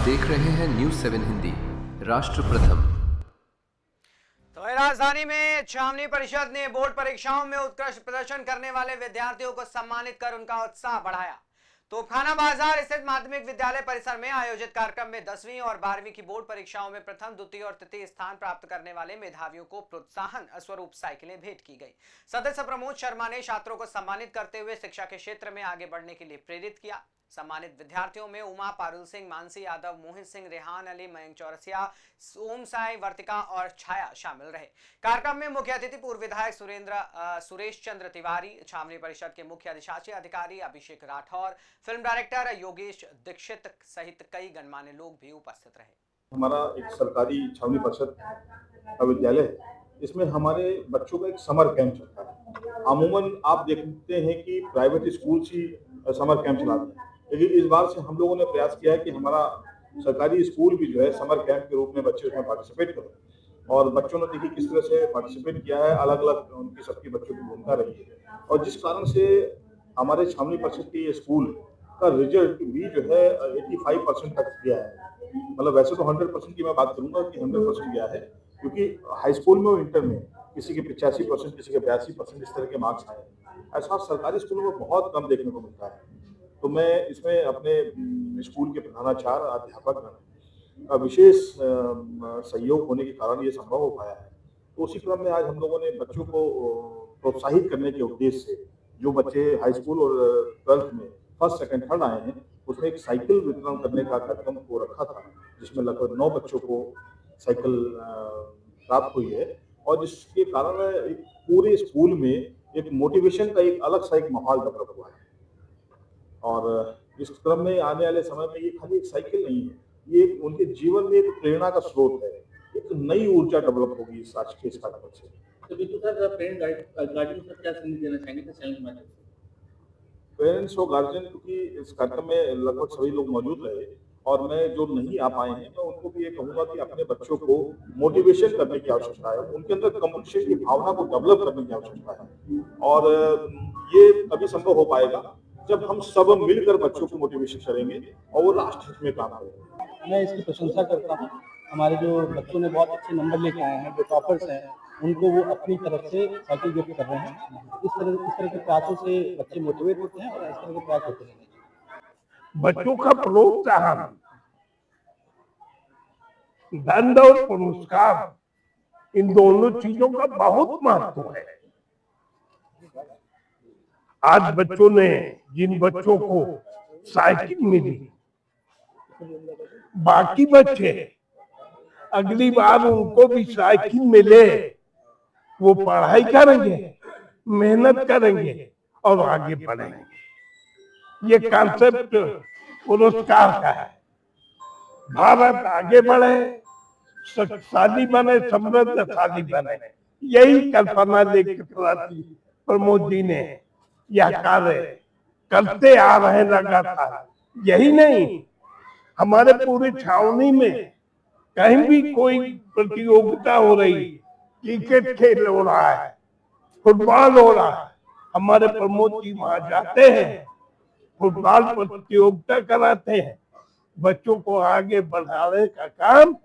देख रहे हैं न्यूज 7 हिंदी, राष्ट्र प्रथम। तो राजधानी में छावनी परिषद ने बोर्ड परीक्षाओं में उत्कृष्ट प्रदर्शन करने वाले विद्यार्थियों को सम्मानित कर उनका उत्साह बढ़ाया। तोपखाना बाजार स्थित माध्यमिक विद्यालय परिसर में आयोजित कार्यक्रम में 10वीं और 12वीं की बोर्ड परीक्षाओं में प्रथम, द्वितीय और तृतीय स्थान प्राप्त करने वाले मेधावियों को प्रोत्साहन स्वरूप साइकिलें भेंट की गई। सदस्य प्रमोद शर्मा ने छात्रों को सम्मानित करते हुए शिक्षा के क्षेत्र में आगे बढ़ने के लिए प्रेरित किया। सम्मानित विद्यार्थियों में उमा, पारुल सिंह, मानसी यादव, मोहित सिंह, रेहान अली, मयंक चौरसिया, ओम साई, वर्तिका और छाया शामिल रहे। कार्यक्रम में मुख्य अतिथि पूर्व विधायक सुरेश चंद्र तिवारी, छावनी परिषद के मुख्य अधिशासी अधिकारी अभिषेक राठौर, फिल्म डायरेक्टर योगेश दीक्षित सहित कई गणमान्य लोग भी उपस्थित रहे। हमारा एक सरकारी छावनी परिषद का विद्यालय है, इसमें हमारे बच्चों का एक समर कैंप चलता है। अमूमन आप देखते हैं कि प्राइवेट स्कूल ही समर कैंप चलाते हैं, लेकिन इस बार से हम लोगों ने प्रयास किया है कि हमारा सरकारी स्कूल भी जो है समर कैंप के रूप में बच्चे उसमें पार्टिसिपेट करें। और बच्चों ने देखिए किस तरह से पार्टिसिपेट किया है, अलग अलग उनकी सबकी बच्चों की भूमिका रही है, और जिस कारण से हमारे छावनी परिषद के स्कूल का रिजल्ट भी जो है 85% तक गया है। मतलब वैसे तो 100% की मैं बात करूंगा कि 100% गया है, क्योंकि हाई स्कूल में और इंटर में किसी के 85%, किसी के 82% इस तरह के मार्क्स आए। ऐसा सरकारी स्कूलों में बहुत कम देखने को मिलता है। तो मैं इसमें अपने स्कूल के प्रधानाचार्य, अध्यापक का विशेष सहयोग होने के कारण ये संभव हो पाया है। तो उसी क्रम में आज हम लोगों ने बच्चों को प्रोत्साहित करने के उद्देश्य से जो बच्चे हाई स्कूल और 12th में फर्स्ट, सेकंड, थर्ड आए हैं, उसमें एक साइकिल वितरण करने का कार्यक्रम को रखा था, जिसमें लगभग 9 बच्चों को साइकिल प्राप्त हुई है, और जिसके कारण एक पूरे स्कूल में एक मोटिवेशन का एक अलग सा एक माहौल डेवलप हुआ है। और इस क्रम में आने वाले समय में ये खाली एक साइकिल नहीं है, ये उनके जीवन में एक प्रेरणा का स्रोत है, एक नई ऊर्जा डेवलप होगी इस आज के इस कार्यक्रम से। तो बिल्कुल सर, पेरेंट गार्जियन को क्या संदेश देना चाहेंगे सर चैनल के माध्यम से? पेरेंट्स और गार्जियन, क्योंकि इस कार्यक्रम में लगभग सभी लोग मौजूद रहे, और मैं जो नहीं आ पाए हैं, मैं उनको भी ये कहूंगा कि अपने बच्चों को मोटिवेशन करने की आवश्यकता है, उनके अंदर कंपटीशन की भावना को डेवलप करने की आवश्यकता है। और ये तभी संभव हो पाएगा जब हम सब मिलकर बच्चों को मोटिवेशन करेंगे और वो राष्ट्र हित में काम करेंगे। मैं इसकी प्रशंसा करता हूँ। हमारे जो बच्चों ने बहुत अच्छे नंबर लेके आए हैं, जो टॉपर्स हैं, उनको वो अपनी तरफ से साइकिल गिफ्ट कर रहे हैं। इस तरह के प्रयासों से बच्चे मोटिवेट होते हैं और इस तरह के प्रयास होते हैं। बच्चों का प्रोत्साहन, दंड और पुरस्कार, इन दोनों चीजों का बहुत महत्व है। आज बच्चों ने, जिन बच्चों को साइकिल मिली, बाकी बच्चे अगली बार उनको भी साइकिल मिले, वो पढ़ाई करेंगे, मेहनत करेंगे और आगे बढ़ेंगे। ये कॉन्सेप्ट पुरस्कार का है। भारत आगे बढ़े, शक्तिशाली बने, समृद्धशाली बने, यही कल्पना लेकर प्रमोद जी ने यह कार्य करते आ रहे लगातार। यही नहीं, हमारे पूरी छावनी में कहीं भी कोई प्रतियोगिता हो रही, क्रिकेट खेल हो रहा है, फुटबॉल हो रहा है, हमारे प्रमोद जी वहां जाते हैं, फुटबॉल प्रतियोगिता कराते हैं, बच्चों को आगे बढ़ाने का काम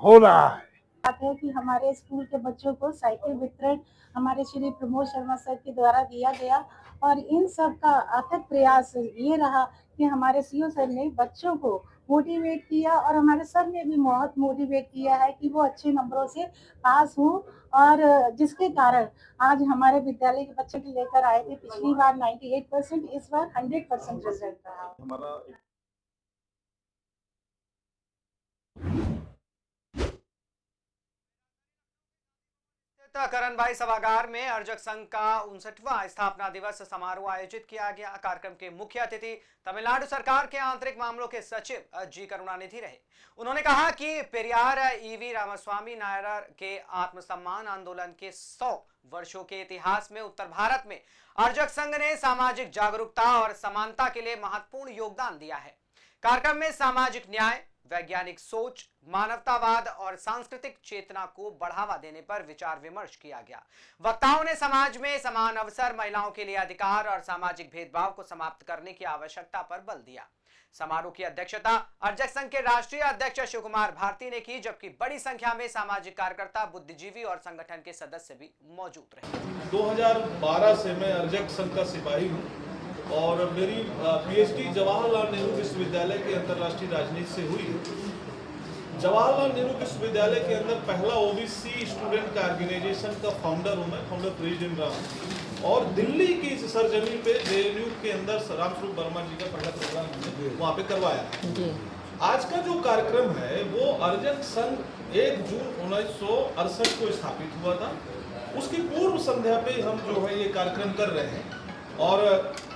हो रहा है। बात है कि हमारे स्कूल के बच्चों को साइकिल वितरण हमारे श्री प्रमोद शर्मा सर के द्वारा दिया गया, और इन सब का अथक प्रयास ये रहा कि हमारे सीओ सर ने बच्चों को मोटिवेट किया, और हमारे सर ने भी बहुत मोटिवेट किया है कि वो अच्छे नंबरों से पास हों, और जिसके कारण आज हमारे विद्यालय के बच्चे लेकर आए थे। पिछली बार 98%, इस बार 100% रिजल्ट रहा। हमारा करण भाई सभागार में अर्जक संघ का 59वां स्थापना दिवस समारोह आयोजित किया गया। कार्यक्रम के मुख्य अतिथि तमिलनाडु सरकार के आंतरिक मामलों के सचिव जी करुणानिधि रहे। उन्होंने कहा कि पेरियार ईवी रामास्वामी नायडर के आत्मसम्मान आंदोलन के 100 वर्षों के इतिहास में उत्तर भारत में अर्जक संघ ने सामाजिक जागरूकता और समानता के लिए महत्वपूर्ण योगदान दिया है। कार्यक्रम में सामाजिक न्याय, वैज्ञानिक सोच, मानवतावाद और सांस्कृतिक चेतना को बढ़ावा देने पर विचार विमर्श किया गया। वक्ताओं ने समाज में समान अवसर, महिलाओं के लिए अधिकार और सामाजिक भेदभाव को समाप्त करने की आवश्यकता पर बल दिया। समारोह की अध्यक्षता अर्जक संघ के राष्ट्रीय अध्यक्ष शिव कुमार भारती ने की, जबकि बड़ी संख्या में सामाजिक कार्यकर्ता, बुद्धिजीवी और संगठन के सदस्य भी मौजूद रहे। 2012 से मैं अर्जक संघ का सिपाही हूँ और मेरी पीएचडी जवाहरलाल नेहरू विश्वविद्यालय के अंतर्राष्ट्रीय राजनीति से हुई है। जवाहरलाल नेहरू विश्वविद्यालय के अंदर पहला ओबीसी स्टूडेंट का ऑर्गेनाइजेशन का फाउंडर हूँ मैं, फाउंडर प्रेसिडेंट रहा हूँ। और दिल्ली की इस सरजमी पे जेएनयू के अंदर रामस्वरूप वर्मा जी का पहला प्रोग्राम हमने वहाँ पे करवाया। आज का जो कार्यक्रम है वो अर्जक संघ 1 जून 1968 को स्थापित हुआ था। उसकी पूर्व संध्या पे हम जो है ये कार्यक्रम कर रहे हैं और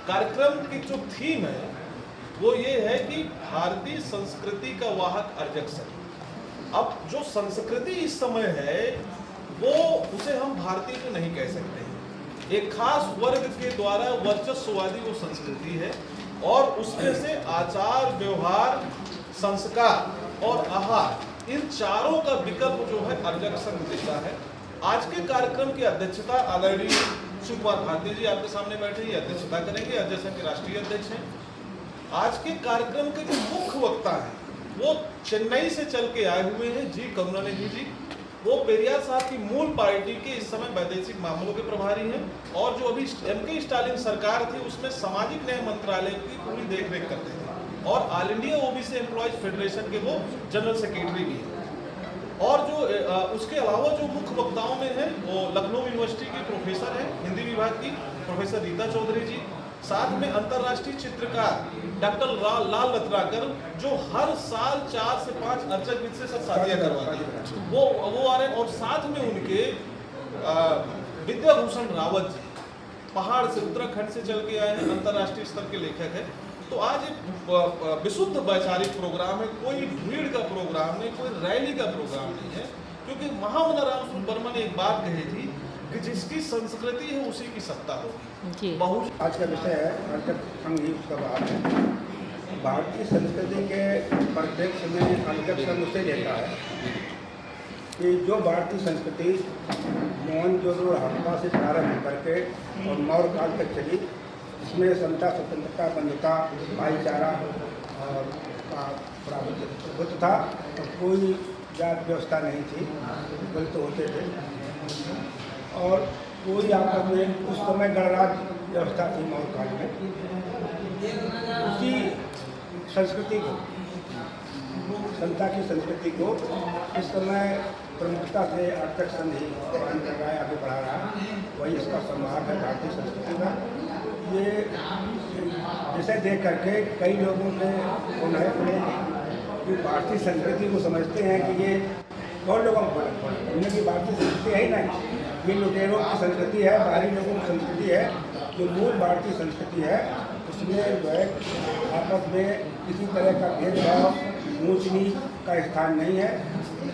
कार्यक्रम की जो थीम है वो ये है कि भारतीय संस्कृति का वाहक अर्जक संघ। अब जो संस्कृति इस समय है वो उसे हम भारतीय तो नहीं कह सकते। एक खास वर्ग के द्वारा वर्चस्ववादी वो संस्कृति है और उसमें से आचार, व्यवहार, संस्कार और आहार, इन चारों का विकल्प जो है अर्जक संघ देता है। आज के कार्यक्रम की अध्यक्षता आदरणीय शिव कुमार भारती जी आपके सामने बैठे ही अध्यक्षता करेंगे। अर्जक संघ के राष्ट्रीय अध्यक्ष हैं। आज के कार्यक्रम के जो मुख्य वक्ता हैं वो चेन्नई से चल के आए हुए हैं जी करुणानिधि जी। वो पेरियार साहब की मूल पार्टी के इस समय वैदेशिक मामलों के प्रभारी हैं और जो अभी एमके स्टालिन सरकार थी उसमें सामाजिक न्याय मंत्रालय की पूरी देखरेख करते थे और all India OBC employees federation के वो जनरल सेक्रेटरी भी हैं। और जो उसके अलावा जो मुख्य वक्ताओं में है वो लखनऊ यूनिवर्सिटी की प्रोफेसर हैं हिंदी विभाग की प्रोफेसर रीता चौधरी जी, साथ में अंतर्राष्ट्रीय चित्रकार डॉक्टर लाल रत्नाकर जो हर साल 4 से 5 अर्जक मित्र से शादियां करवाते हैं वो आ रहे हैं। और साथ में उनके विद्याभूषण रावत जी पहाड़ से उत्तराखंड से चल के आए हैं, अंतर्राष्ट्रीय स्तर के लेखक हैं। तो आज एक विशुद्ध वैचारिक प्रोग्राम है, कोई भीड़ का प्रोग्राम नहीं, कोई रैली का प्रोग्राम नहीं है, क्योंकि महामना रामस्वरूप वर्मा ने एक बात कही थी कि जिसकी संस्कृति है उसी की सत्ता होगी। आज का विषय है अर्जक संघ ही उसका बात है। भारतीय संस्कृति के परिप्रेक्ष्य में अर्जक संघ उसे लेता है कि जो भारतीय संस्कृति मोहनजोदड़ो हड़प्पा से प्रारंभ करके और मौर्य काल तक चली, इसमें समता, स्वतंत्रता, बंधुता, भाईचारा और प्रभुत्व था और कोई जात व्यवस्था नहीं थी, गलत होते थे और कोई आपस में उस समय गणराज्य व्यवस्था थी मौर्य काल में। उसी संस्कृति को, समता की संस्कृति को इस समय प्रमुखता से अर्जक संघ ही पालन कर रहा है, आगे बढ़ा रहा है। वही इसका संभाग है भारतीय संस्कृति का। ये विषय देख करके कई लोगों से उन्हें कि भारतीय संस्कृति को समझते हैं कि ये बहुत लोगों को उन्हें कि भारतीय संस्कृति है ही नहीं, ये लुटेरों की संस्कृति है, बाहरी लोगों की संस्कृति है। जो मूल भारतीय संस्कृति है उसमें जो है आपस में किसी तरह का भेदभाव, ऊंच नीच का स्थान नहीं है।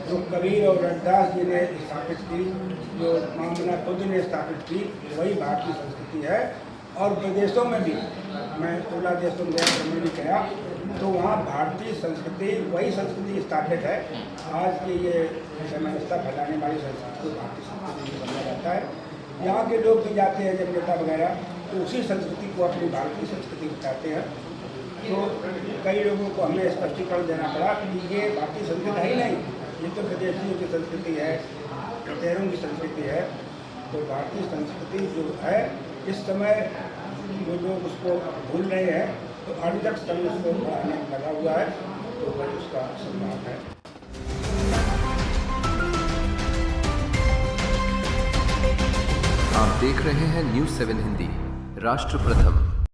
जो कबीर और रविदास जी ने स्थापित की, जो मामना बुद्ध ने स्थापित की, वही भारतीय संस्कृति है। और विदेशों में भी, मैं 16 देशों में भी गया तो वहाँ भारतीय संस्कृति, वही संस्कृति स्थापित है। आज की ये समस्या फैलाने वाली संस्कृति को भारतीय संस्कृति समझा जाता है। यहाँ के लोग भी जाते हैं जब नेता वगैरह तो उसी संस्कृति को अपनी भारतीय संस्कृति बताते हैं। तो कई लोगों को हमें स्पष्टीकरण देना पड़ा कि ये भारतीय संस्कृति है ही नहीं, ये तो विदेशियों की संस्कृति है, लुटेरों की संस्कृति है। तो भारतीय संस्कृति जो है इस समय जो लोग उसको भूल रहे हैं, तो अर्जक संघ उसको बढ़ाने में लगा हुआ है, तो वह उसका सम्मान है। आप देख रहे हैं न्यूज़ 7 हिंदी, राष्ट्र प्रथम।